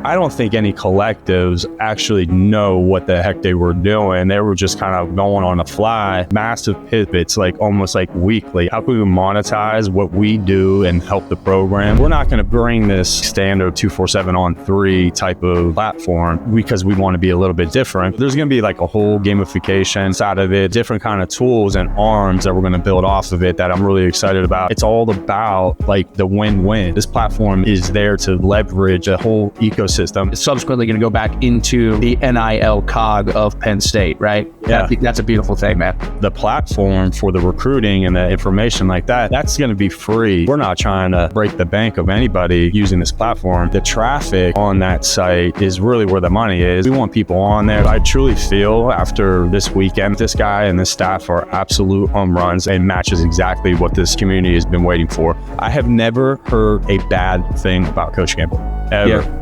I don't think any collectives actually know what the heck they were doing. They were just kind of going on the fly, massive pivots, like almost like weekly. How can we monetize what we do and help the program? We're not going to bring this standard 247 on 3 type of platform because we want to be a little bit different. There's going to be like a whole gamification side of it, different kind of tools and arms that we're going to build off of it that I'm really excited about. It's all about like the win-win. This platform is there to leverage a whole ecosystem. It's subsequently going to go back into the NIL cog of Penn State, right? Yeah. That's a beautiful thing, man. The platform for the recruiting and the information like that, that's going to be free. We're not trying to break the bank of anybody using this platform. The traffic on that site is really where the money is. We want people on there. I truly feel after this weekend, this guy and this staff are absolute home runs and matches exactly what this community has been waiting for. I have never heard a bad thing about Coach Campbell. Ever. Yeah.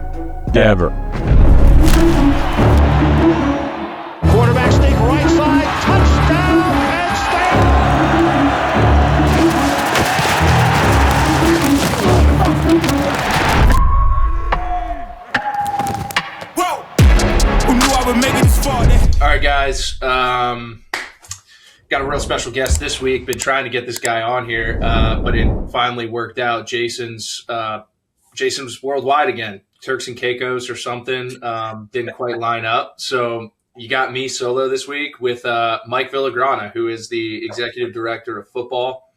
Ever. Quarterback sneak right side, touchdown, Penn State! Whoa! Who knew I would make it this far? All right, guys. Got a real special guest this week. Been trying to get this guy on here, but it finally worked out. Jason's worldwide again. Turks and Caicos or something, didn't quite line up. So you got me solo this week with Mike Villagrana, who is the executive director of football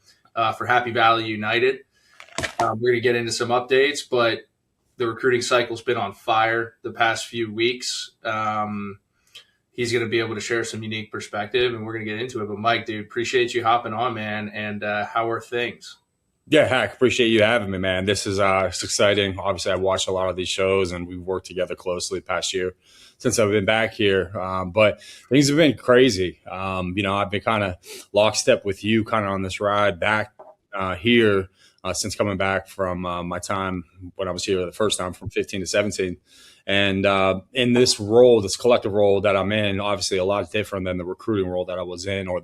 for Happy Valley United. We're going to get into some updates, but the recruiting cycle's been on fire the past few weeks. He's going to be able to share some unique perspective, and we're going to get into it. But Mike, dude, appreciate you hopping on, man. And how are things? Yeah, Hack, appreciate you having me, man. This is it's exciting. Obviously, I watched a lot of these shows, and we've worked together closely the past year since I've been back here. But things have been crazy. I've been kind of lockstep with you kind of on this ride back here since coming back from my time when I was here the first time from 15 to 17. And in this role, this collective role that I'm in, obviously a lot different than the recruiting role that I was in or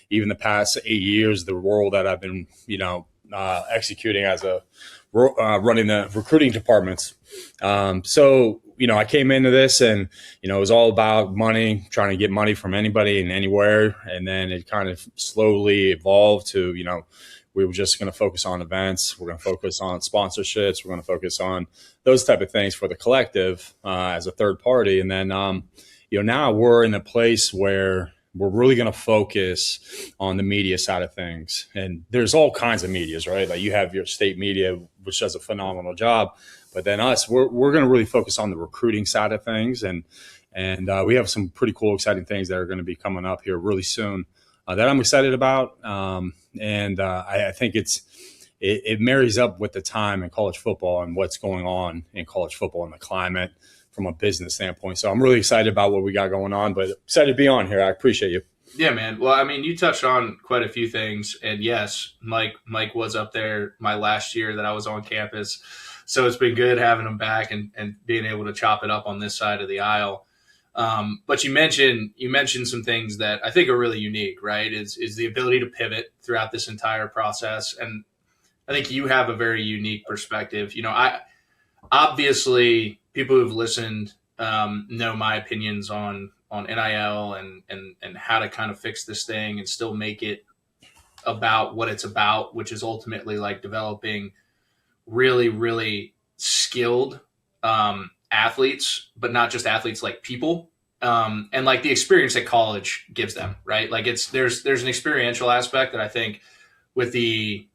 even the past 8 years, the role that I've been, executing as running the recruiting departments. I came into this and, it was all about money, trying to get money from anybody and anywhere. And then it kind of slowly evolved to, we were just going to focus on events. We're going to focus on sponsorships. We're going to focus on those type of things for the collective as a third party. And then, now we're in a place where we're really going to focus on the media side of things. And there's all kinds of medias, right? Like you have your state media, which does a phenomenal job. But then we're going to really focus on the recruiting side of things. And we have some pretty cool, exciting things that are going to be coming up here really soon that I'm excited about. I think it marries up with the time in college football and what's going on in college football and the climate from a business standpoint. So I'm really excited about what we got going on, but excited to be on here. I appreciate you. Yeah, man. Well, I mean, you touched on quite a few things, and yes, Mike was up there my last year that I was on campus. So it's been good having him back and being able to chop it up on this side of the aisle. But you mentioned some things that I think are really unique, right? Is the ability to pivot throughout this entire process. And I think you have a very unique perspective. Obviously people who've listened know my opinions on NIL and how to kind of fix this thing and still make it about what it's about, which is ultimately like developing really, really skilled athletes, but not just athletes, like people, and like the experience that college gives them, right? Like there's an experiential aspect that I think with the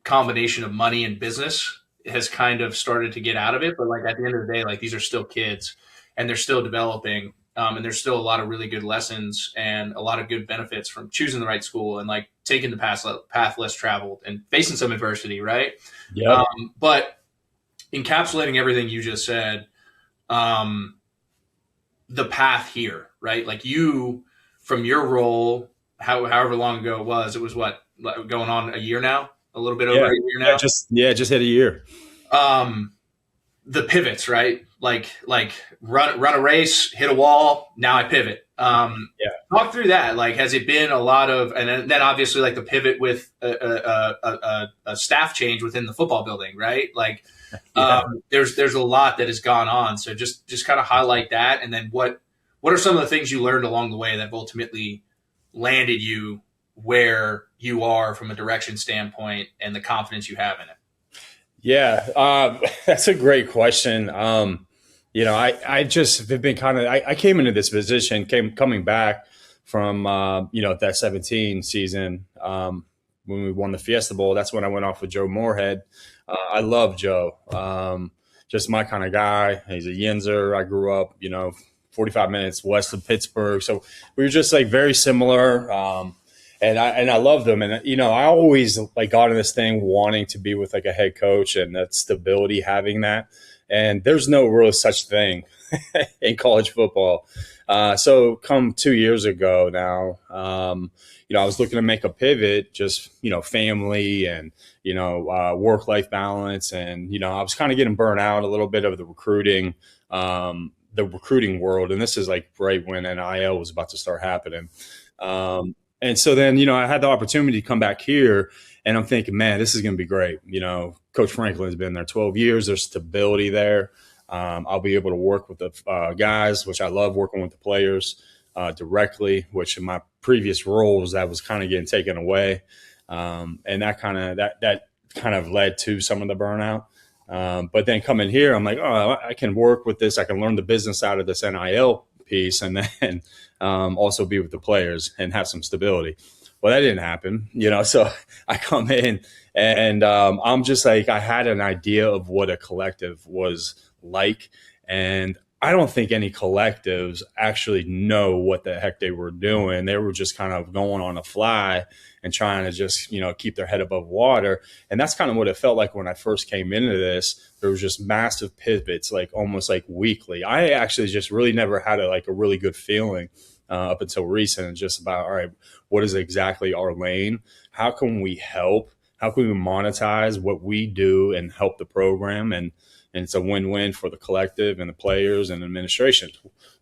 combination of money and business has kind of started to get out of it. But like at the end of the day, like these are still kids and they're still developing. And there's still a lot of really good lessons and a lot of good benefits from choosing the right school and like taking the path less traveled and facing some adversity, right? Yeah. But encapsulating everything you just said, the path here, right? Like you, from your role, however long ago it was what, going on a year now? A little bit over a year now? Just hit a year. The pivots, right? Like run a race, hit a wall. Now I pivot. Talk through that. Like, has it been a lot of, and then obviously like the pivot with a staff change within the football building, right? Like, there's a lot that has gone on. So just kind of highlight that, and then what are some of the things you learned along the way that have ultimately landed you where you are from a direction standpoint and the confidence you have in it? Yeah, that's a great question. I just have been I came into this position, coming back from, that 17 season when we won the Fiesta Bowl. That's when I went off with Joe Moorhead. I love Joe. Just my kind of guy. He's a Yinzer. I grew up, 45 minutes west of Pittsburgh. So we were just like very similar. And I loved him. And, I always got in this thing wanting to be with like a head coach and that stability, having that. And there's no real such thing in college football. So come 2 years ago now, I was looking to make a pivot, just, family and, work-life balance. And, I was kind of getting burnt out a little bit of the recruiting world. And this is like right when NIL was about to start happening. And so then, I had the opportunity to come back here, and I'm thinking, man, this is going to be great. Coach Franklin's been there 12 years. There's stability there. I'll be able to work with the guys, which I love working with the players directly, which in my previous roles, that was kind of getting taken away. And that kind of led to some of the burnout. But then coming here, I'm like, oh, I can work with this. I can learn the business out of this NIL piece, and then also be with the players and have some stability. Well, that didn't happen, so I come in and I'm just like, I had an idea of what a collective was like. And I don't think any collectives actually know what the heck they were doing. They were just kind of going on the fly and trying to just, keep their head above water. And that's kind of what it felt like when I first came into this. There was just massive pivots, like almost like weekly. I actually just really never had a really good feeling up until recent, just about, all right, what is exactly our lane? How can we help? How can we monetize what we do and help the program? And it's a win-win for the collective and the players and administration.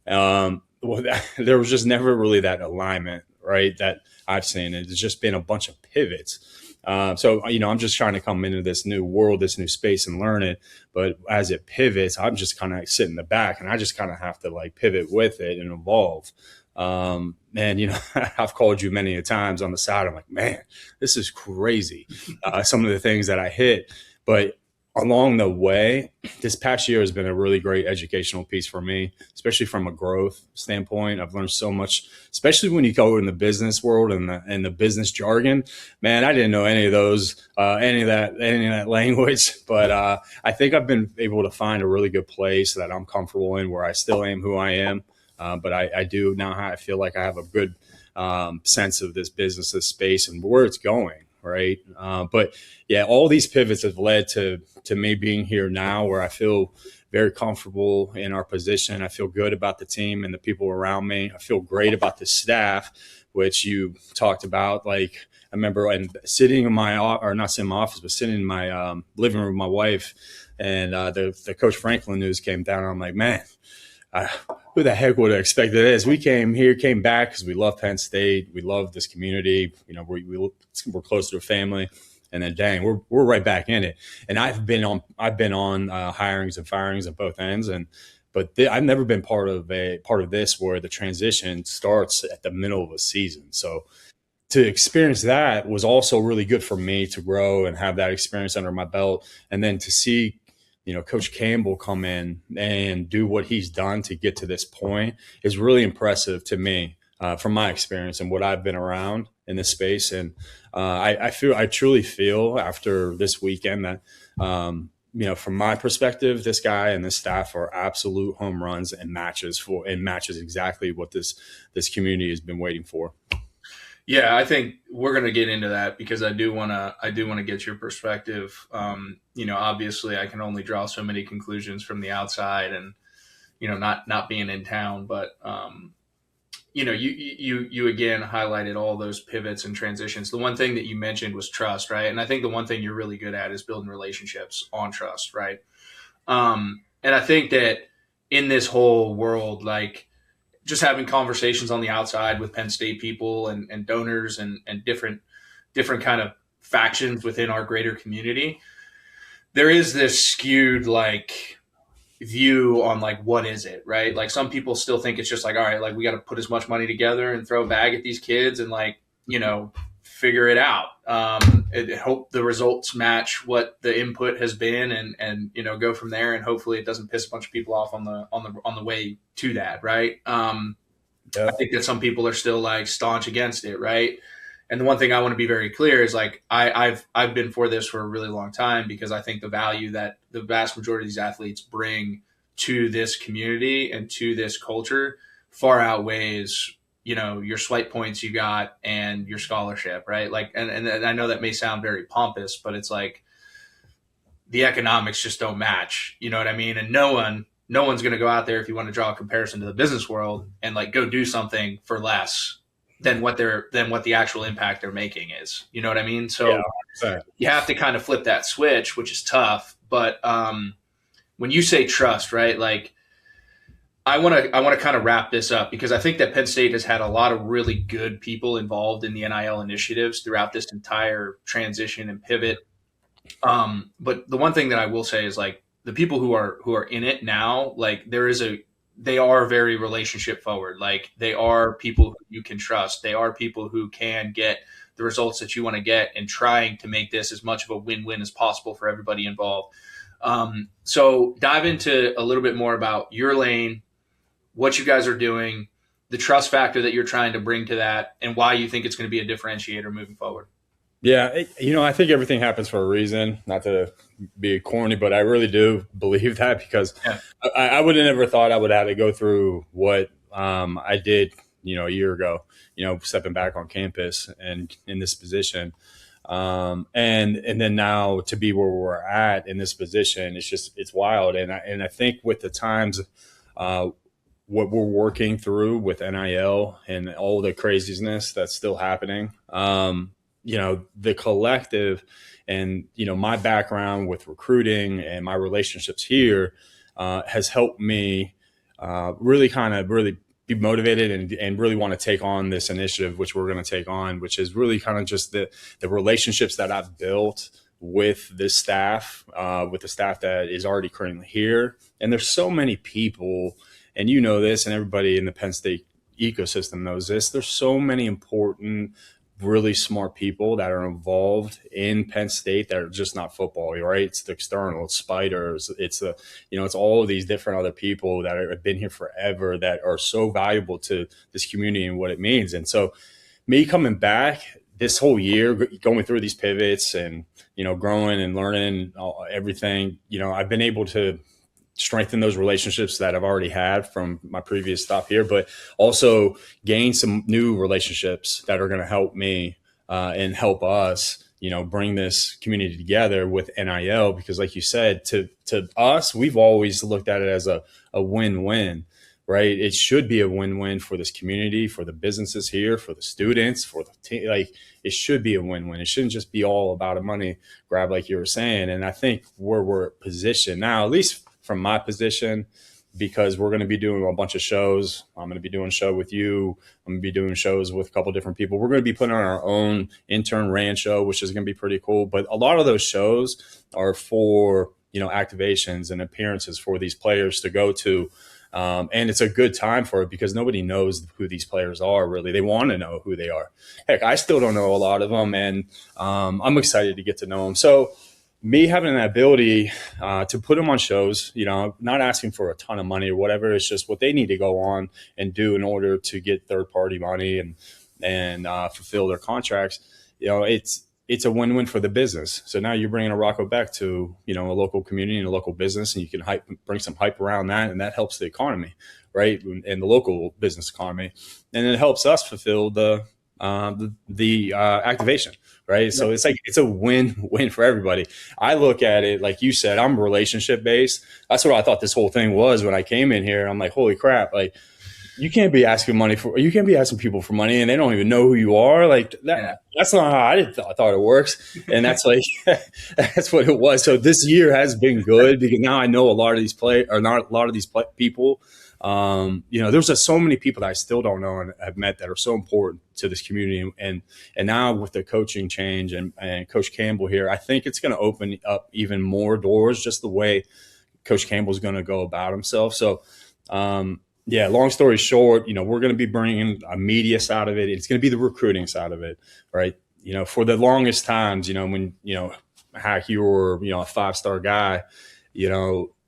There was just never really that alignment, right, that I've seen. It's just been a bunch of pivots. So, I'm just trying to come into this new world, this new space, and learn it. But as it pivots, I'm just kind of sitting in the back, and I just kind of have to pivot with it and evolve. And, I've called you many a times on the side. I'm like, man, this is crazy. Some of the things that I hit, but along the way, this past year has been a really great educational piece for me, especially from a growth standpoint. I've learned so much, especially when you go in the business world and the business jargon. Man, I didn't know any of those, any of that language, but I think I've been able to find a really good place that I'm comfortable in, where I still am who I am. But I do now, I feel like I have a good sense of this business, this space, and where it's going. Right. But yeah, all these pivots have led to me being here now, where I feel very comfortable in our position. I feel good about the team and the people around me. I feel great about the staff, which you talked about. Like, I remember sitting in my, or not sitting in my office, but sitting in my living room with my wife, and the Coach Franklin news came down. And I'm like, man, who the heck would have expected this? We came back because we love Penn State. We love this community. We're close to a family. And then, dang, we're right back in it. And I've been on hirings and firings at both ends. But I've never been part of this where the transition starts at the middle of a season. So to experience that was also really good for me to grow and have that experience under my belt. And then to see, Coach Campbell come in and do what he's done to get to this point is really impressive to me from my experience and what I've been around in this space. And I truly feel after this weekend that, from my perspective, this guy and this staff are absolute home runs and matches exactly what this community has been waiting for. Yeah, I think we're going to get into that because I do want to get your perspective. Obviously I can only draw so many conclusions from the outside and, not being in town, but, you again highlighted all those pivots and transitions. The one thing that you mentioned was trust, right? And I think the one thing you're really good at is building relationships on trust, right? And I think that in this whole world, just having conversations on the outside with Penn State people and donors and different kind of factions within our greater community, there is this skewed like view on like, what is it, right? Like some people still think it's just like, all right, like we got to put as much money together and throw a bag at these kids and like, figure it out. Hope the results match what the input has been and go from there. And hopefully it doesn't piss a bunch of people off on the way to that. Right. I think that some people are still like staunch against it. Right. And the one thing I want to be very clear is like, I've been for this for a really long time because I think the value that the vast majority of these athletes bring to this community and to this culture far outweighs your swipe points you got and your scholarship, right? Like, and I know that may sound very pompous, but it's like the economics just don't match. You know what I mean? And no one's going to go out there, if you want to draw a comparison to the business world, and like go do something for less than what the actual impact they're making is. You know what I mean? So you have to kind of flip that switch, which is tough. But when you say trust, right? Like, I want to kind of wrap this up because I think that Penn State has had a lot of really good people involved in the NIL initiatives throughout this entire transition and pivot. But the one thing that I will say is like the people who are in it now, like they are very relationship forward. Like they are people who you can trust. They are people who can get the results that you want to get and trying to make this as much of a win-win as possible for everybody involved. So dive into a little bit more about your lane, what you guys are doing, the trust factor that you're trying to bring to that, and why you think it's going to be a differentiator moving forward. Yeah, I think everything happens for a reason, not to be corny, but I really do believe that because I would have never thought I would have to go through what I did, a year ago, stepping back on campus and in this position. And then now to be where we're at in this position, it's wild. And I think with the times, what we're working through with NIL and all the craziness that's still happening, the collective and, my background with recruiting and my relationships here has helped me really be motivated and really want to take on this initiative, which we're going to take on, which is really kind of just the relationships that I've built with this staff, with the staff that is already currently here. And there's so many people, and this, and everybody in the Penn State ecosystem knows this. There's so many important, really smart people that are involved in Penn State that are just not football, right? It's the external, it's spiders, it's it's all of these different other people that have been here forever that are so valuable to this community and what it means. And so me coming back this whole year, going through these pivots and, growing and learning everything, I've been able to strengthen those relationships that I've already had from my previous stop here, but also gain some new relationships that are going to help me and help us, bring this community together with NIL, because like you said, to us, we've always looked at it as a win-win, right? It should be a win-win for this community, for the businesses here, for the students, for the team. Like it should be a win-win. It shouldn't just be all about a money grab, like you were saying. And I think where we're positioned now, at least from my position, because we're going to be doing a bunch of shows. I'm going to be doing a show with you. I'm going to be doing shows with a couple different people. We're going to be putting on our own intern ran show, which is going to be pretty cool. But a lot of those shows are for, activations and appearances for these players to go to. And it's a good time for it because nobody knows who these players are, really. They want to know who they are. Heck, I still don't know a lot of them, and I'm excited to get to know them. So me having the ability to put them on shows, not asking for a ton of money or whatever, it's just what they need to go on and do in order to get third-party money and fulfill their contracts. It's a win-win for the business. So now you're bringing a Rocco back to, a local community and a local business, and you can bring some hype around that, and that helps the economy, right, and the local business economy. And it helps us fulfill the activation, right? So it's a win-win for everybody. I look at it, like you said, I'm relationship-based. That's what I thought this whole thing was when I came in here. I'm like, holy crap, like you can't be asking people for money and they don't even know who you are. Like that. Yeah. That's not how I thought it works. And that's like, that's what it was. So this year has been good because now I know a lot of these people. There's just so many people that I still don't know and have met that are so important to this community. And now with the coaching change and Coach Campbell here, I think it's going to open up even more doors, just the way Coach Campbell's going to go about himself. So, long story short, we're going to be bringing a media side of it. It's going to be the recruiting side of it, right? For the longest times, when, Hack, you were, a 5-star guy,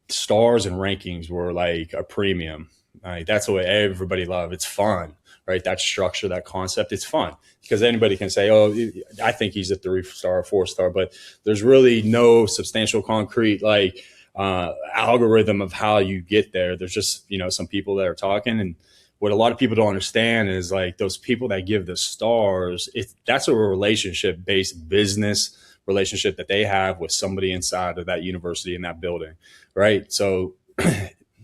stars and rankings were like a premium. Right? That's what everybody loved. It's fun, right? That structure, that concept, it's fun because anybody can say, oh, I think he's a 3-star, 4-star, but there's really no substantial concrete, algorithm of how you get there. There's just, some people that are talking, and what a lot of people don't understand is like those people that give the stars, that's a relationship based business relationship that they have with somebody inside of that university in that building. Right. So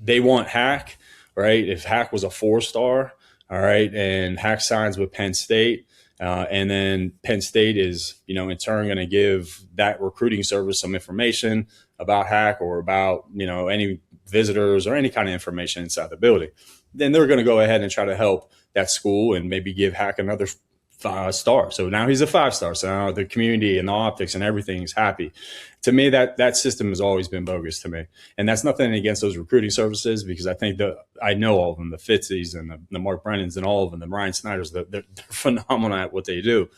they want Hack, right? If Hack was a 4-star, all right, and Hack signs with Penn State, and then Penn State is, in turn going to give that recruiting service some information about Hack or about, any visitors or any kind of information inside the building. Then they're going to go ahead and try to help that school and maybe give Hack another 5-star. So now he's a 5-star. So now the community and the optics and everything is happy. To me, that system has always been bogus to me. And that's nothing against those recruiting services because I think I know all of them, the Fitzies and the Mark Brennans and all of them, the Ryan Snyders, they're phenomenal at what they do.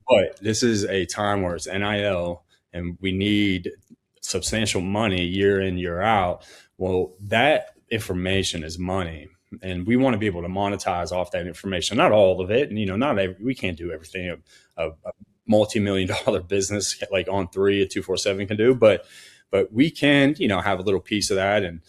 But this is a time where it's NIL and we need substantial money year in, year out. Well, that information is money. And we want to be able to monetize off that information, not all of it. And, we can't do everything a multi-million-dollar business like On3 at 247 can do, but we can, have a little piece of that and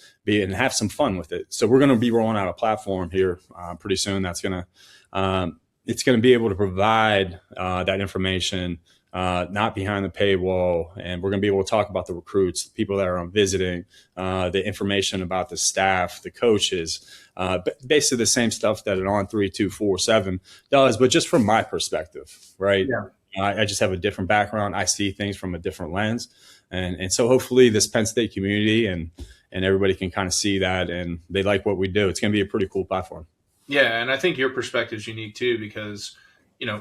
have some fun with it. So we're going to be rolling out a platform here pretty soon. That's going to, it's going to be able to provide that information, not behind the paywall. And we're going to be able to talk about the recruits, the people that are on visiting, the information about the staff, the coaches, but basically the same stuff that an On3 247 does, but just from my perspective, right? Yeah. I just have a different background. I see things from a different lens. And so hopefully this Penn State community and everybody can kind of see that and they like what we do. It's going to be a pretty cool platform. Yeah. And I think your perspective is unique too, because,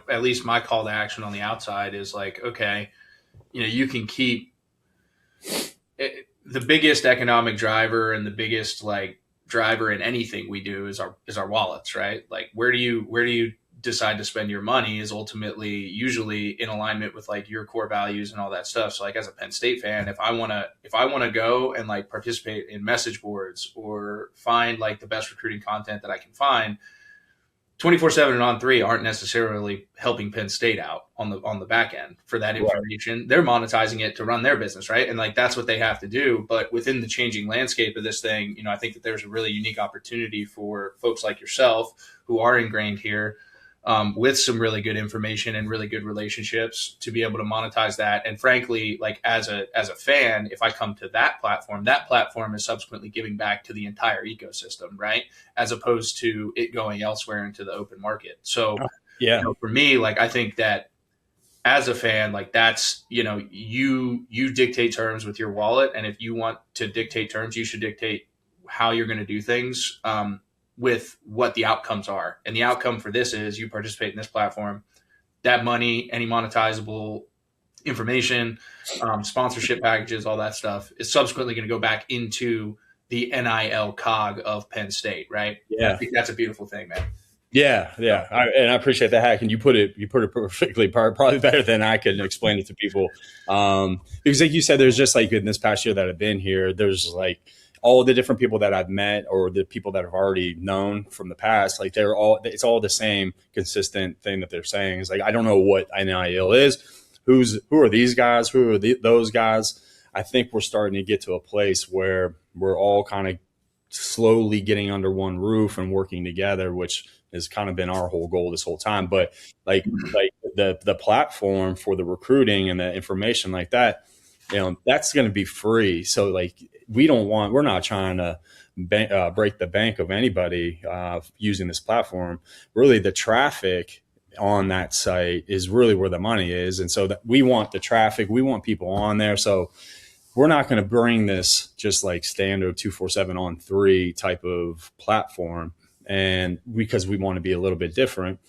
at least my call to action on the outside is like, okay, you can keep it, the biggest economic driver and the biggest driver in anything we do is our wallets, right? Like where do you decide to spend your money is ultimately usually in alignment with your core values and all that stuff. So as a Penn State fan, if I want to go and participate in message boards or find the best recruiting content that I can find, 24/7 and On3 aren't necessarily helping Penn State out on the back end for that information. Right. They're monetizing it to run their business, right? And that's what they have to do. But within the changing landscape of this thing, I think that there's a really unique opportunity for folks like yourself who are ingrained here with some really good information and really good relationships to be able to monetize that. And frankly, as a fan, if I come to that platform is subsequently giving back to the entire ecosystem, right? As opposed to it going elsewhere into the open market. So for me, I think that as a fan, that's, you dictate terms with your wallet. And if you want to dictate terms, you should dictate how you're going to do things. With what the outcomes are. And the outcome for this is you participate in this platform, that money, any monetizable information, sponsorship packages, all that stuff is subsequently going to go back into the NIL cog of Penn State, right? Yeah. I think that's a beautiful thing, man. Yeah. I appreciate that, Hack. And you put it perfectly, probably better than I could explain it to people. Because like you said, there's just in this past year that I've been here, there's all the different people that I've met or the people that I've already known from the past, it's all the same consistent thing that they're saying. Is I don't know what NIL is. Who are these guys? Who are those guys? I think we're starting to get to a place where we're all kind of slowly getting under one roof and working together, which has kind of been our whole goal this whole time. But the platform for the recruiting and the information like that, that's going to be free. So we're not trying to break the bank of anybody using this platform. Really, the traffic on that site is really where the money is. And so that we want the traffic, we want people on there. So we're not going to bring this just like standard 247 on 3 type of platform. And because we want to be a little bit different.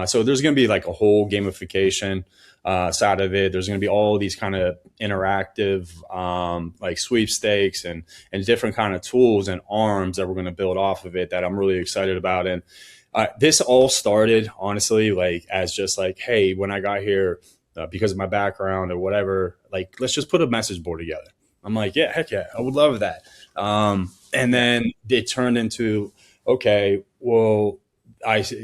So there's going to be like a whole gamification side of it. There's going to be all these kind of interactive like sweepstakes and different kind of tools and arms that we're going to build off of it that I'm really excited about. And this all started, honestly, like as just like, hey, when I got here, because of my background or whatever, like, let's just put a message board together. I'm like, yeah, heck yeah, I would love that. And then it turned into, okay, well,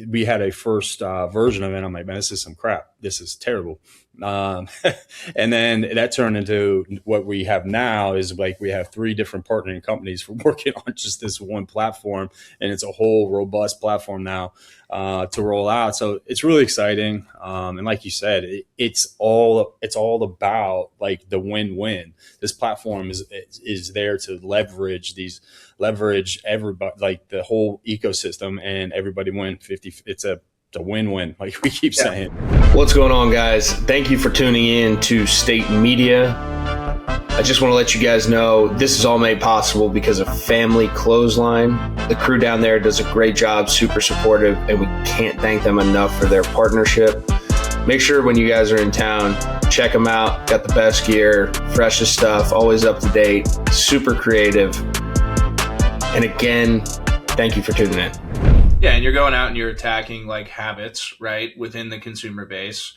we had a first version of it. I'm like, man, this is some crap. This is terrible. And then that turned into what we have now is like we have 3 different partnering companies for working on just this one platform, and it's a whole robust platform now to roll out. So it's really exciting. And like you said, it's all about like the win-win. This platform is there to leverage everybody, like the whole ecosystem, and everybody win 50. It's a win-win, like we keep saying. What's going on, guys? Thank you for tuning in to State Media. I just want to let you guys know this is all made possible because of Family Clothesline. The crew down there does a great job, super supportive, and we can't thank them enough for their partnership. Make sure when you guys are in town, check them out. Got the best gear, freshest stuff, always up to date, super creative. And again, thank you for tuning in. Yeah, and you're going out and you're attacking like habits, right, within the consumer base.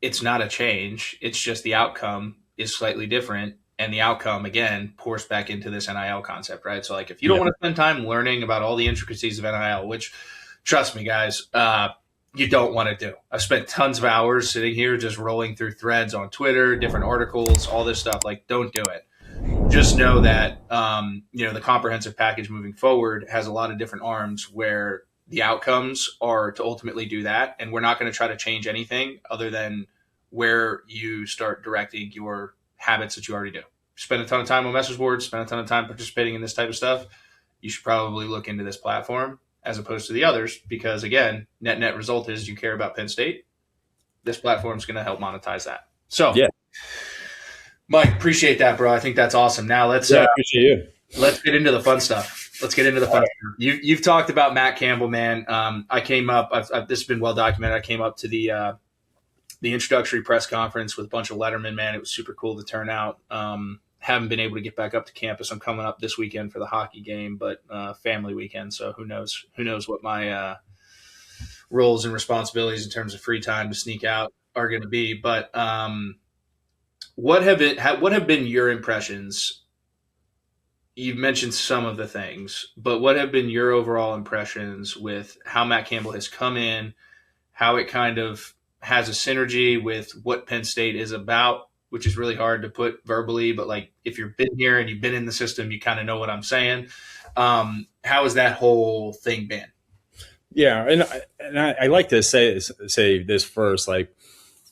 It's not a change. It's just the outcome is slightly different. And the outcome, again, pours back into this NIL concept, right? So like if you don't want to spend time learning about all the intricacies of NIL, which, trust me, guys, you don't want to do. I've spent tons of hours sitting here just rolling through threads on Twitter, different articles, all this stuff. Like, don't do it. Just know that, the comprehensive package moving forward has a lot of different arms where the outcomes are to ultimately do that. And we're not going to try to change anything other than where you start directing your habits that you already do. Spend a ton of time on message boards, spend a ton of time participating in this type of stuff. You should probably look into this platform as opposed to the others, because again, net result is you care about Penn State. This platform is going to help monetize that. So, yeah. Mike, appreciate that, bro. I think that's awesome. Now let's appreciate you. Let's get into the fun stuff. You've talked about Matt Campbell, man. I came up. This has been well documented. I came up to the introductory press conference with a bunch of lettermen. Man, it was super cool to turn out. Haven't been able to get back up to campus. I'm coming up this weekend for the hockey game, but family weekend. So who knows what my roles and responsibilities in terms of free time to sneak out are going to be. But what have been your impressions? You've mentioned some of the things, but what have been your overall impressions with how Matt Campbell has come in, how it kind of has a synergy with what Penn State is about, which is really hard to put verbally, but like if you've been here and you've been in the system, you kind of know what I'm saying. How has that whole thing been? Yeah, and I like to say this first, like,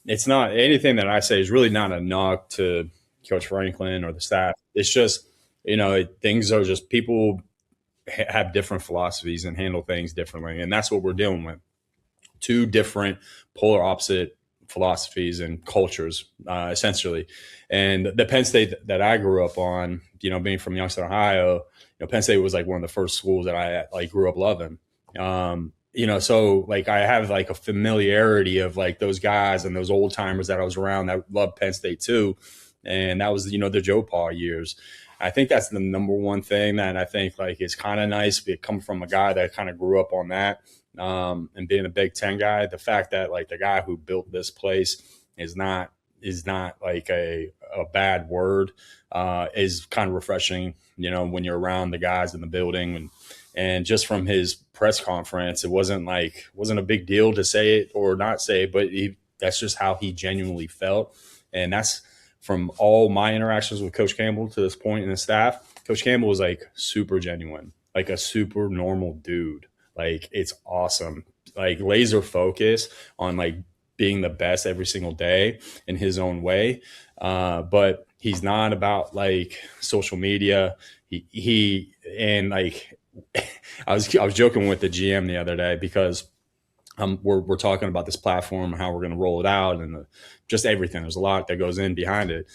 it's not anything that I say is really not a knock to Coach Franklin or the staff. It's just, things are just, people have different philosophies and handle things differently. And that's what we're dealing with. 2 different polar opposite philosophies and cultures, essentially. And the Penn State that I grew up on, being from Youngstown, Ohio, Penn State was like one of the first schools that I like grew up loving. So like I have like a familiarity of like those guys and those old timers that I was around that loved Penn State too. And that was, the Joe Paw years. I think that's the number one thing that I think like is kind of nice. It come from a guy that kind of grew up on that. And being a Big Ten guy, the fact that like the guy who built this place is not like a bad word, is kind of refreshing, when you're around the guys in the building. And just from his press conference, it wasn't a big deal to say it or not say it, but that's just how he genuinely felt. And that's from all my interactions with Coach Campbell to this point and the staff. Coach Campbell was like super genuine, like a super normal dude. Like, it's awesome. Like, laser focus on like being the best every single day in his own way. But He's not about like social media. He and like I was joking with the GM the other day because we're talking about this platform, how we're going to roll it out, and just everything. There's a lot that goes in behind it,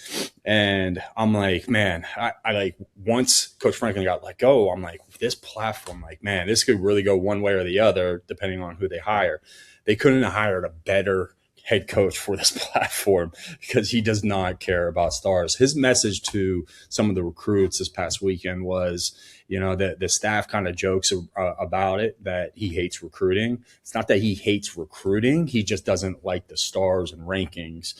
and I'm like, man, I like once Coach Franklin got let go, I'm like, this platform, like, man, this could really go one way or the other depending on who they hire. They couldn't have hired a better head coach for this platform because he does not care about stars. His message to some of the recruits this past weekend was, you know, the staff kind of jokes about it, that he hates recruiting. It's not that he hates recruiting. He just doesn't like the stars and rankings.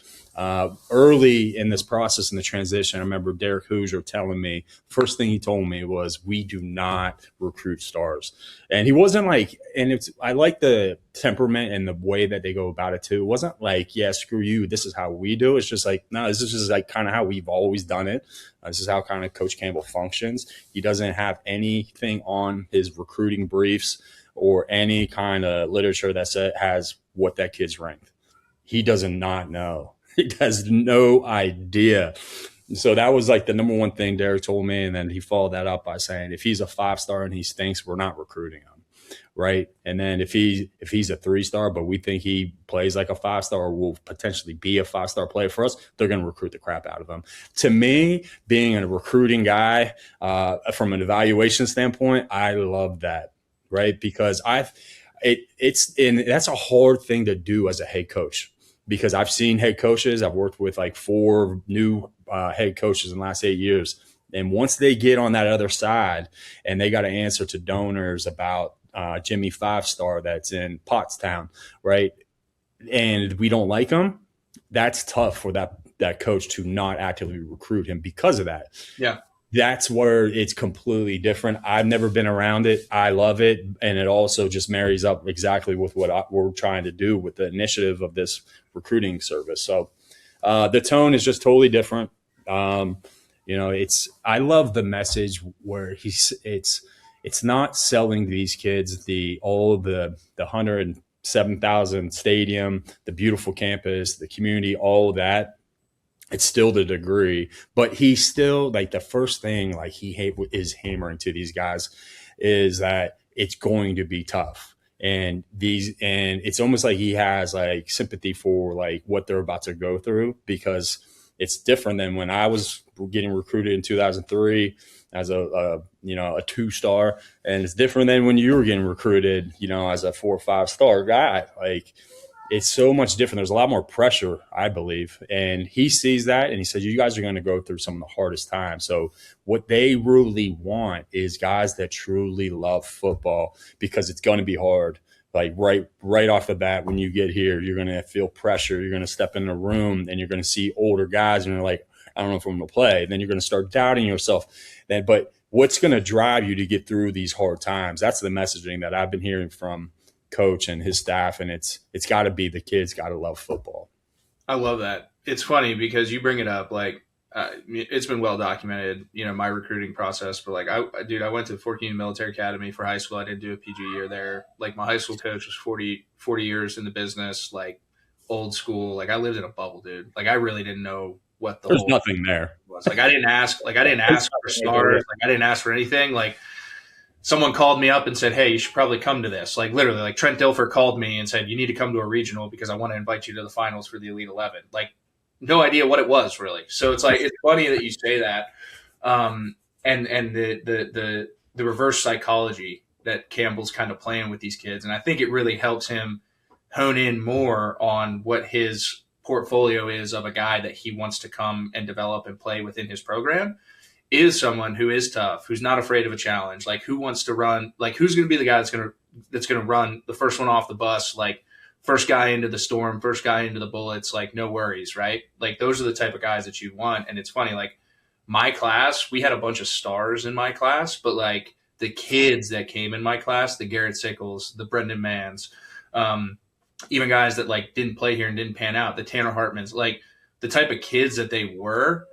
Early in this process, in the transition, I remember Derek Hoosier telling me, first thing he told me was, we do not recruit stars. And he wasn't like, and I like the temperament and the way that they go about it too. It wasn't like, yeah, screw you, this is how we do it. It's just like, no, this is just like kind of how we've always done it. This is how kind of Coach Campbell functions. He doesn't have anything on his recruiting briefs or any kind of literature that has what that kid's ranked. He does not know. He has no idea. So that was like the number one thing Derek told me. And then he followed that up by saying, if he's a 5-star and he stinks, we're not recruiting him. Right. And then if he's a 3-star, but we think he plays like a 5-star or will potentially be a 5-star player for us, they're going to recruit the crap out of him. To me, being a recruiting guy, from an evaluation standpoint, I love that. Right. Because that's a hard thing to do as a head coach, because I've seen head coaches. I've worked with like 4 new head coaches in the last 8 years. And once they get on that other side and they got to answer to donors about Jimmy 5-star that's in Pottstown, right? And we don't like him. That's tough for that coach to not actively recruit him because of that. Yeah. That's where it's completely different. I've never been around it. I love it. And it also just marries up exactly with what we're trying to do with the initiative of this recruiting service. So the tone is just totally different. You know, I love the message where it's not selling these kids the 107,000 stadium, the beautiful campus, the community, all of that. It's still the degree, but he's still like, the first thing like he is hammering to these guys is that it's going to be tough. And it's almost like he has like sympathy for like what they're about to go through, because it's different than when I was getting recruited in 2003 as a 2-star, and it's different than when you were getting recruited, you know, as a 4 or 5-star guy. Like, it's so much different. There's a lot more pressure, I believe. And he sees that and he says, you guys are going to go through some of the hardest times. So what they really want is guys that truly love football, because it's going to be hard. Like right off the bat, when you get here, you're going to feel pressure. You're going to step in a room and you're going to see older guys and you're like, I don't know if I'm going to play. Then you're going to start doubting yourself. But what's going to drive you to get through these hard times? That's the messaging that I've been hearing from Coach and his staff, and it's got to be the kids got to love football. I love that. It's funny because you bring it up, like it's been well documented, you know, my recruiting process. But like, I went to Fort Union Military Academy for high school. I didn't do a PG year there. Like, my high school coach was 40 years in the business, like old school. Like, I lived in a bubble, dude. Like, I really didn't know what There's nothing there was. Like, I didn't ask for stars. Like, I didn't ask for anything. Like, someone called me up and said, hey, you should probably come to this. Like, literally, like Trent Dilfer called me and said, you need to come to a regional because I want to invite you to the finals for the Elite 11. Like, no idea what it was, really. So it's like, it's funny that you say that. And the reverse psychology that Campbell's kind of playing with these kids. And I think it really helps him hone in more on what his portfolio is of a guy that he wants to come and develop and play within his program. Is someone who is tough, who's not afraid of a challenge, like who wants to run, like who's going to be the guy that's going to run the first one off the bus, like first guy into the storm, first guy into the bullets, like no worries, right? Like, those are the type of guys that you want. And it's funny, like my class, we had a bunch of stars in my class, but like the kids that came in my class, the Garrett Sickles, the Brendan Manns, even guys that like didn't play here and didn't pan out, the Tanner Hartmans, like the type of kids that they were,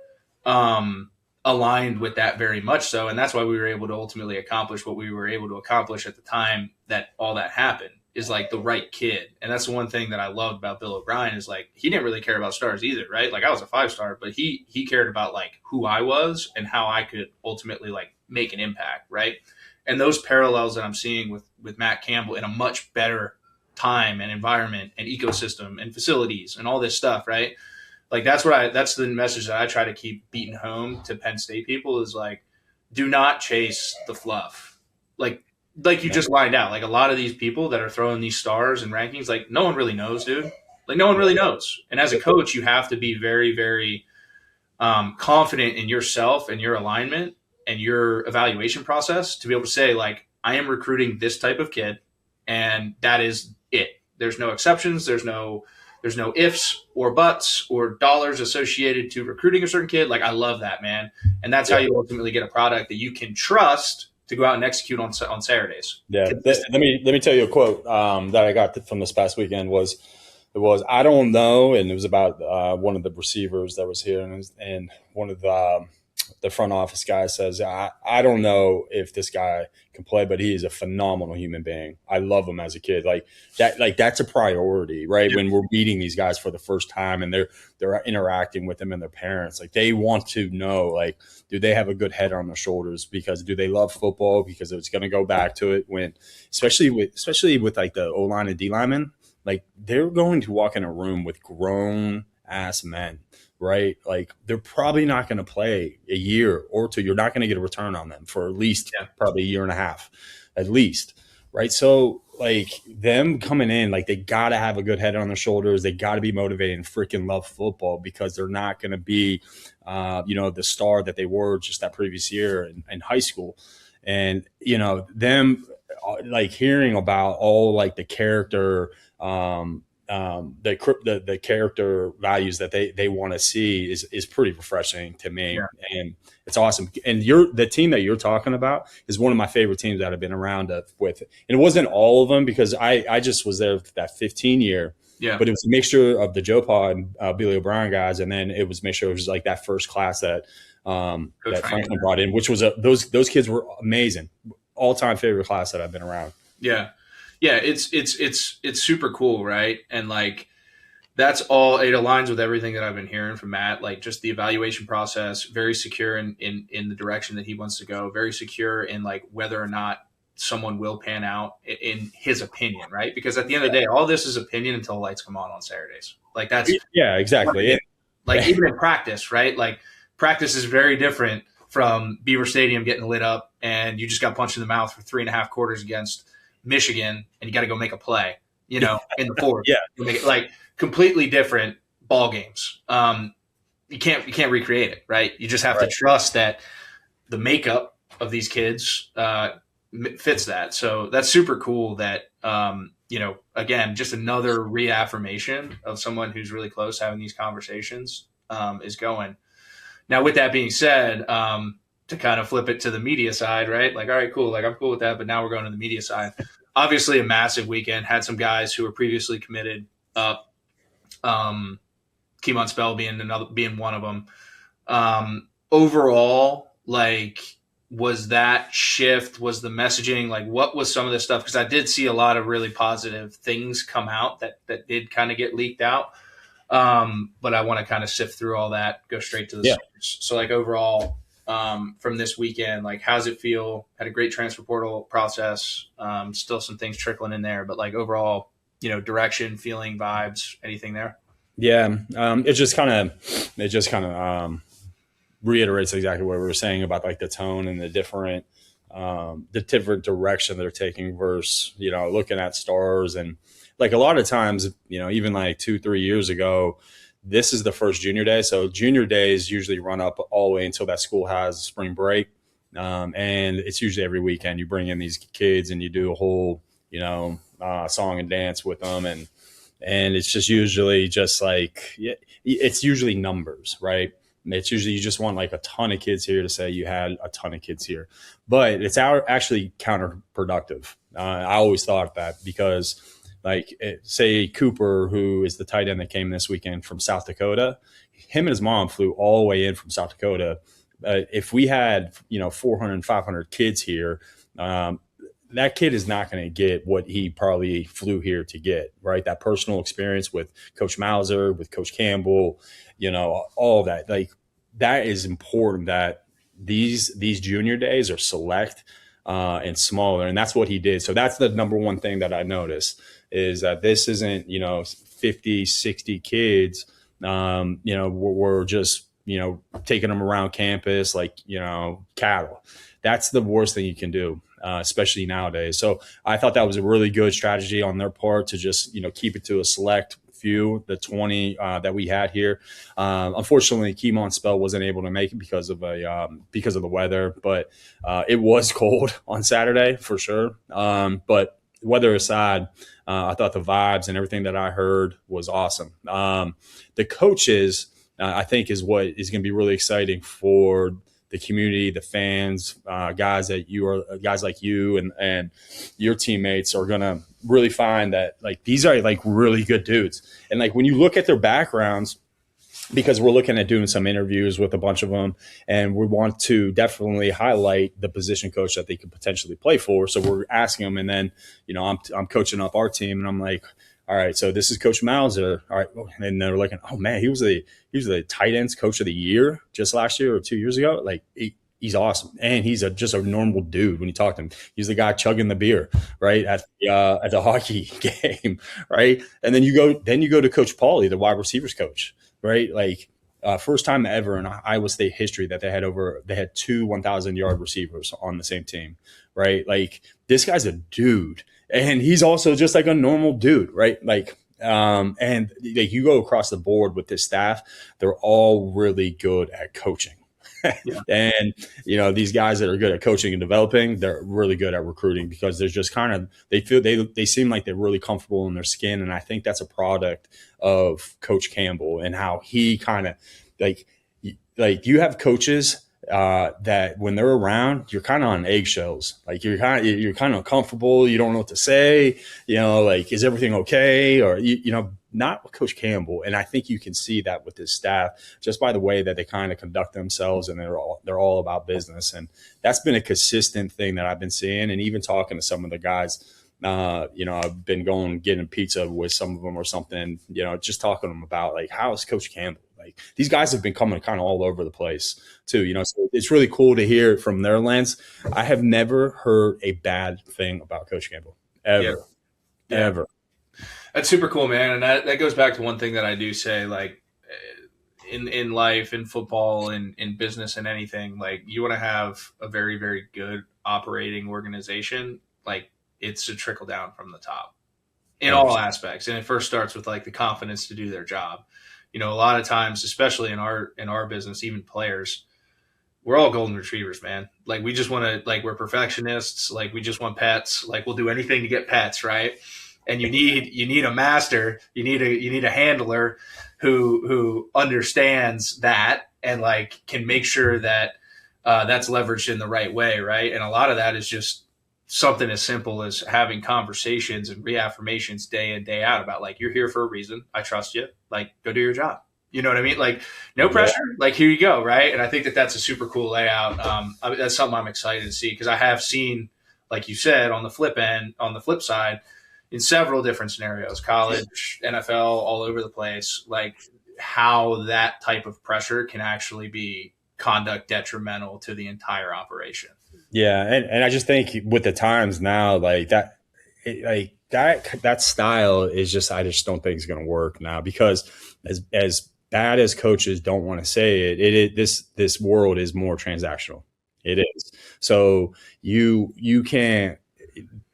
aligned with that very much so. And that's why we were able to ultimately accomplish what we were able to accomplish at the time that all that happened. is like the right kid. And that's the one thing that I loved about Bill O'Brien is like, he didn't really care about stars either, right? Like I was a 5-star, but he cared about like who I was and how I could ultimately like make an impact, right? And those parallels that I'm seeing with Matt Campbell in a much better time and environment and ecosystem and facilities and all this stuff, right? Like that's the message that I try to keep beating home to Penn State people is like, do not chase the fluff. Like you just lined out, like a lot of these people that are throwing these stars and rankings, like no one really knows, dude. Like no one really knows. And as a coach, you have to be very, very confident in yourself and your alignment and your evaluation process to be able to say, like, I am recruiting this type of kid, and that is it. There's no exceptions. There's no ifs or buts or dollars associated to recruiting a certain kid. Like I love that, man. And that's how you ultimately get a product that you can trust to go out and execute on Saturdays. Yeah. Let me tell you a quote that I got from this past weekend was I don't know. And it was about one of the receivers that was here and one of the front office guy says, I don't know if this guy can play, but he is a phenomenal human being. I love him as a kid. Like that's a priority, right? Yeah. When we're meeting these guys for the first time and they're interacting with them and their parents, like they want to know, like, do they have a good head on their shoulders? Because do they love football? Because it's going to go back to it when, especially with like the O-line and D-linemen, like they're going to walk in a room with grown ass men. Right? Like they're probably not going to play a year or two. You're not going to get a return on them for at least probably a year and a half, at least. Right. So like them coming in, like they got to have a good head on their shoulders. They got to be motivated and freaking love football because they're not going to be, the star that they were just that previous year in high school. And, them like hearing about all like the character, the character values that they want to see is pretty refreshing to me. Yeah. And it's awesome. And the team that you're talking about is one of my favorite teams that I've been around with. And it wasn't all of them because I just was there that 15 year. Yeah. But it was a mixture of the Joe Pa and Billy O'Brien guys, and then it was make sure it was like that first class that Franklin brought in, which was those kids were amazing, all time favorite class that I've been around. Yeah. Yeah, it's super cool, right? And like that's all, it aligns with everything that I've been hearing from Matt, like just the evaluation process, very secure in the direction that he wants to go, very secure in like whether or not someone will pan out in his opinion, right? Because at the end of the day, all this is opinion until lights come on Saturdays. Like that's exactly. Like even in practice, right? Like practice is very different from Beaver Stadium getting lit up and you just got punched in the mouth for 3.5 quarters against Michigan and you got to go make a play, in the fourth. Yeah. Make it, like completely different ball games. You can't recreate it, right? You just have to trust that the makeup of these kids fits that. So that's super cool that, again, just another reaffirmation of someone who's really close having these conversations is going. Now, with that being said, to kind of flip it to the media side, right? Like, all right, cool. Like, I'm cool with that. But now we're going to the media side. Obviously, a massive weekend. Had some guys who were previously committed up. Keemon Spell being one of them. Overall, like, was that shift? Was the messaging like? What was some of this stuff? Because I did see a lot of really positive things come out that did kind of get leaked out. But I want to kind of sift through all that. Go straight to the source. So, like overall. From this weekend, like how's it feel? Had a great transfer portal process. Still some things trickling in there, but like overall, direction, feeling, vibes, anything there? Yeah. It just kind of reiterates exactly what we were saying about like the tone and the different direction they're taking versus, looking at stars. And like a lot of times, even like 2-3 years ago, this is the first junior day. So junior days usually run up all the way until that school has spring break. And it's usually every weekend you bring in these kids and you do a whole, song and dance with them. And it's just usually just like, it's usually numbers, right? It's usually you just want like a ton of kids here to say you had a ton of kids here, but it's actually counterproductive. I always thought that because like say Cooper, who is the tight end that came this weekend from South Dakota, him and his mom flew all the way in from South Dakota. If we had, 400, 500 kids here, that kid is not going to get what he probably flew here to get, right? That personal experience with Coach Mauser, with Coach Campbell, all of that. Like, that is important, that these junior days are select and smaller. And that's what he did. So that's the number one thing that I noticed, is that this isn't, 50, 60 kids. We're just, taking them around campus like, cattle. That's the worst thing you can do, especially nowadays. So I thought that was a really good strategy on their part to just, keep it to a select few, the 20 that we had here. Unfortunately, Keemon Spell wasn't able to make it because of the weather, but it was cold on Saturday for sure. But weather aside, I thought the vibes and everything that I heard was awesome. The coaches, I think, is what is going to be really exciting for the community, the fans, guys like you and your teammates are going to really find that, like, these are like really good dudes. And like, when you look at their backgrounds, because we're looking at doing some interviews with a bunch of them, and we want to definitely highlight the position coach that they could potentially play for. So we're asking them, and then, I'm coaching up our team, and I'm like, all right, so this is Coach Mauser. All right. And they're looking, oh man, he was the tight ends coach of the year just last year or 2 years ago. Like, he's awesome. And he's just a normal dude when you talk to him. He's the guy chugging the beer, right, at the hockey game, right? And then you go to Coach Pauly, the wide receivers coach, right? Like, first time ever in Iowa State history that they had two 1,000-yard receivers on the same team, right? Like, this guy's a dude. And he's also just like a normal dude, right? Like, and like, you go across the board with this staff, they're all really good at coaching. Yeah. And, these guys that are good at coaching and developing, they're really good at recruiting, because there's just kind of, they seem like they're really comfortable in their skin. And I think that's a product of Coach Campbell and how he kind of like you have coaches that when they're around, you're kind of on eggshells. Like, you're kind of uncomfortable. You don't know what to say. Like, is everything okay? Or not with Coach Campbell. And I think you can see that with his staff just by the way that they kind of conduct themselves, and they're all about business. And that's been a consistent thing that I've been seeing. And even talking to some of the guys, I've been going getting pizza with some of them or something. Just talking to them about, like, how is Coach Campbell? Like, these guys have been coming kind of all over the place too, so it's really cool to hear it from their lens. I have never heard a bad thing about Coach Campbell ever. That's super cool, man. And that goes back to one thing that I do say, like, in life, in football, in business, and anything, like, you want to have a very, very good operating organization. Like, it's a trickle down from the top in all aspects. And it first starts with, like, the confidence to do their job. A lot of times, especially in our business, even players, we're all golden retrievers, man. Like, we just want to, like, we're perfectionists. Like, we just want pets. Like, we'll do anything to get pets, right? And you need a master. You need a handler who understands that and, like, can make sure that that's leveraged in the right way, right? And a lot of that is just something as simple as having conversations and reaffirmations day in, day out about, like, you're here for a reason. I trust you. Like, go do your job. You know what I mean? Like, no pressure. Like, here you go. Right. And I think that that's a super cool layout. That's something I'm excited to see, because I have seen, like you said, on the flip side, in several different scenarios, college, NFL, all over the place, like, how that type of pressure can actually be conduct detrimental to the entire operation. Yeah, and I just think with the times now, like, that style is just, I just don't think it's going to work now, because as bad as coaches don't want to say it, this world is more transactional. It is. So you can't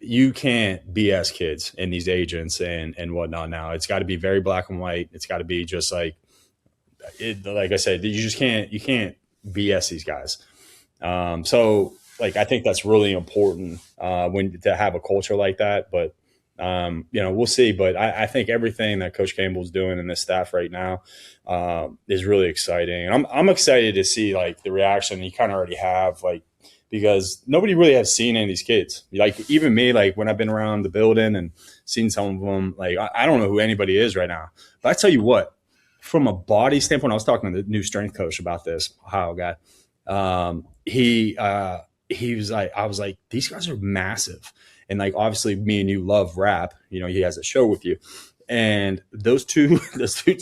BS kids and these agents and whatnot now. It's got to be very black and white. It's got to be just like I said, you can't BS these guys. So, like, I think that's really important to have a culture like that. But, we'll see. But I think everything that Coach Campbell's doing in this staff right now is really exciting. And I'm excited to see, like, the reaction you kind of already have, like, because nobody really has seen any of these kids. Like, even me, like, when I've been around the building and seen some of them, like, I don't know who anybody is right now. But I tell you what, from a body standpoint, I was talking to the new strength coach about this, Ohio guy. he was like, I was like, these guys are massive. And like, obviously me and you love rap, you know, he has a show with you. And those two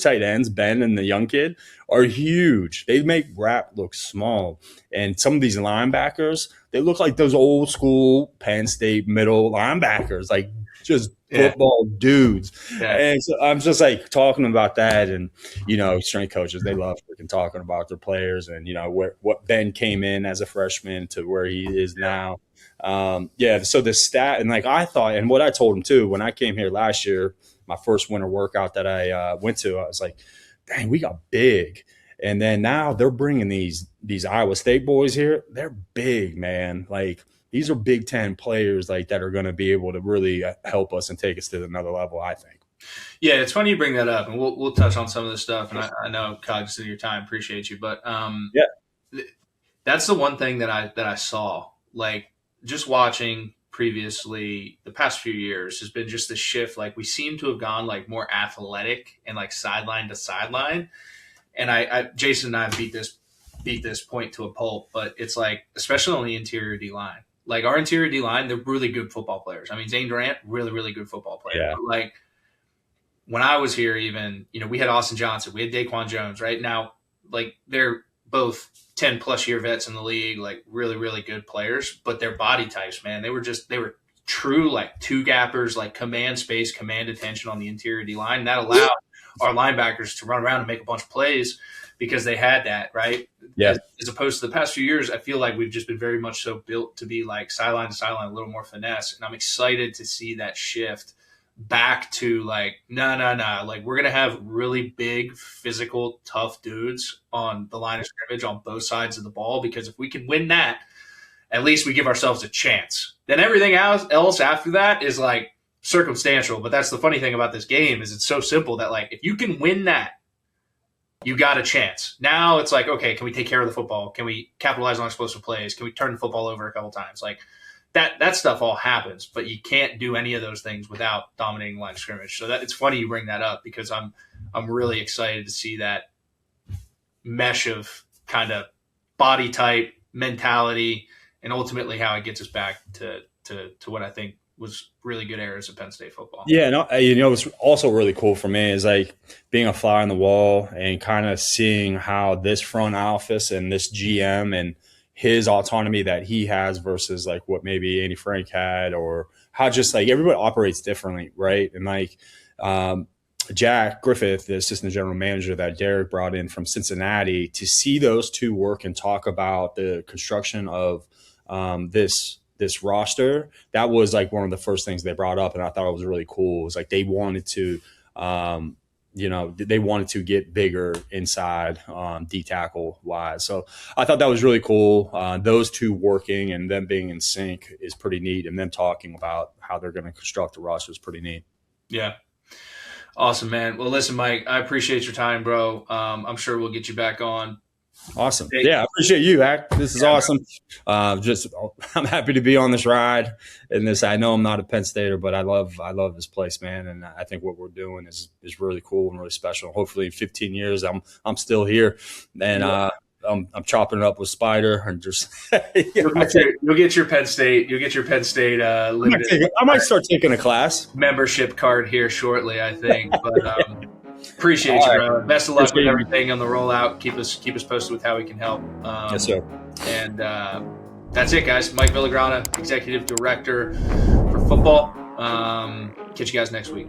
tight ends, Ben and the young kid, are huge. They make rap look small. And some of these linebackers, they look like those old school Penn State middle linebackers, like just football dudes. Yeah. And so I'm just like talking about that. And, you know, strength coaches, they love freaking talking about their players and, you know, what Ben came in as a freshman to where he is now. So the stat, and like I thought, and what I told him too, when I came here last year, my first winter workout that I went to, I was like, dang, we got big. And then now they're bringing these Iowa State boys here. They're big, man. Like, these are Big Ten players like that are going to be able to really help us and take us to another level, I think. Yeah, it's funny you bring that up, and we'll touch on some of this stuff. And I know, cognizant of your time, appreciate you. But that's the one thing that I saw, like, just watching previously the past few years has been just the shift. Like, we seem to have gone like more athletic and like sideline to sideline. And I Jason and I beat this point to a pulp, but it's like, especially on the interior D line, like our interior D line, they're really good football players. I mean, Zane Durant, really, really good football player. Yeah. But like, when I was here, even, you know, we had Austin Johnson, we had Daquan Jones. Right now, like, they're both 10+ year vets in the league, like really, really good players, but their body types, man, they were true, like two gappers, like command space, command attention on the interior D line. And that allowed our linebackers to run around and make a bunch of plays because they had that, right? Yeah. As opposed to the past few years, I feel like we've just been very much so built to be like sideline to sideline, a little more finesse. And I'm excited to see that shift back to like, no. Like, we're going to have really big, physical, tough dudes on the line of scrimmage on both sides of the ball, because if we can win that, at least we give ourselves a chance. Then everything else after that is like circumstantial. But that's the funny thing about this game, is it's so simple that, like, if you can win that, you got a chance. Now it's like, okay, can we take care of the football? Can we capitalize on explosive plays? Can we turn the football over a couple times? Like, that stuff all happens, but you can't do any of those things without dominating the line of scrimmage. So that it's funny you bring that up, because I'm really excited to see that mesh of kind of body type, mentality, and ultimately how it gets us back to what I think was really good eras of Penn State football. Yeah, no, you know, what's also really cool for me is like being a fly on the wall and kind of seeing how this front office and this GM and his autonomy that he has versus like what maybe Andy Frank had, or how just like everybody operates differently, right? And like Jack Griffith, the assistant general manager that Derek brought in from Cincinnati, to see those two work and talk about the construction of this roster, that was like one of the first things they brought up, and I thought it was really cool. It was like they wanted to they wanted to get bigger inside D tackle wise. So I thought that was really cool. Those two working and them being in sync is pretty neat. And them talking about how they're going to construct the roster is pretty neat. Yeah. Awesome, man. Well, listen, Mike, I appreciate your time, bro. I'm sure we'll get you back on. Awesome. Yeah, I appreciate you, Hack. This is awesome. I'm happy to be on this ride. And this, I know I'm not a Penn Stater, but I love this place, man. And I think what we're doing is really cool and really special. Hopefully in 15 years, I'm still here, and I'm chopping it up with Spider and just. You'll get your Penn State. You'll get your Penn State limited. I might start taking a class membership card here shortly, I think. But appreciate you, bro. Best of luck with everything on the rollout. Keep us posted with how we can help. Yes, sir. And that's it, guys. Mike Villagrana, Executive Director for football. Catch you guys next week.